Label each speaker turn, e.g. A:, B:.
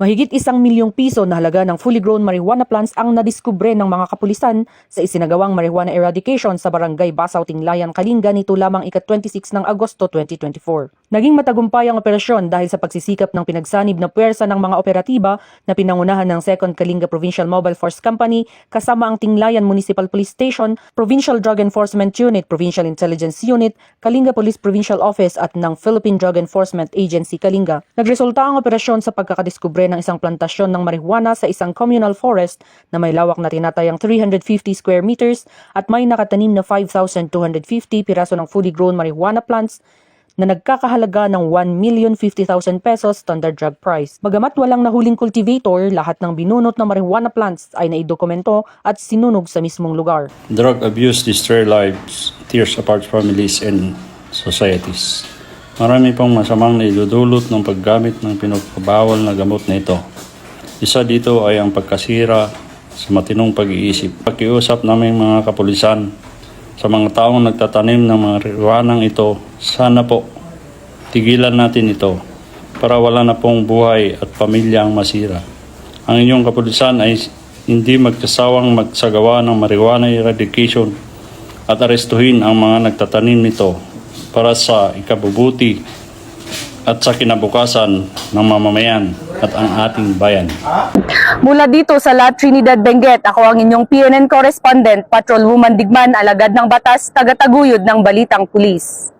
A: Mahigit 1 milyong piso na halaga ng fully grown marijuana plants ang nadiskubre ng mga kapulisan sa isinagawang marijuana eradication sa barangay Basaw, Tinglayan, Kalinga nito lamang ika-26 ng Agosto 2024. Naging matagumpay ang operasyon dahil sa pagsisikap ng pinagsanib na puwersa ng mga operatiba na pinangunahan ng 2nd Kalinga Provincial Mobile Force Company kasama ang Tinglayan Municipal Police Station, Provincial Drug Enforcement Unit, Provincial Intelligence Unit, Kalinga Police Provincial Office at ng Philippine Drug Enforcement Agency Kalinga. Nagresulta ang operasyon sa pagkakadiskubre ng isang plantasyon ng marijuana sa isang communal forest na may lawak na tinatayang 350 square meters at may nakatanim na 5,250 piraso ng fully grown marijuana plants na nagkakahalaga ng 1,050,000 pesos standard drug price. Bagamat walang nahuling cultivator, lahat ng binunot na marijuana plants ay naidokumento at sinunog sa mismong lugar.
B: Drug abuse destroys lives, tears apart families and societies. Marami pang masamang naidudulot ng paggamit ng pinagpabawal na gamot na ito. Isa dito ay ang pagkasira sa matinong pag-iisip. Pakiusap namin mga kapulisan sa mga taong nagtatanim ng mga marijuanang ito, sana po tigilan natin ito para wala na pong buhay at pamilya ang masira. Ang inyong kapulisan ay hindi magkasawang magsagawa ng marijuana eradication at arestuhin ang mga nagtatanim nito para sa ikabubuti at sa kinabukasan ng mamamayan at ang ating bayan.
C: Mula dito sa La Trinidad, Benguet, ako ang inyong PNN correspondent, Patrolwoman Digman, alagad ng batas, tagataguyod ng Balitang Pulis.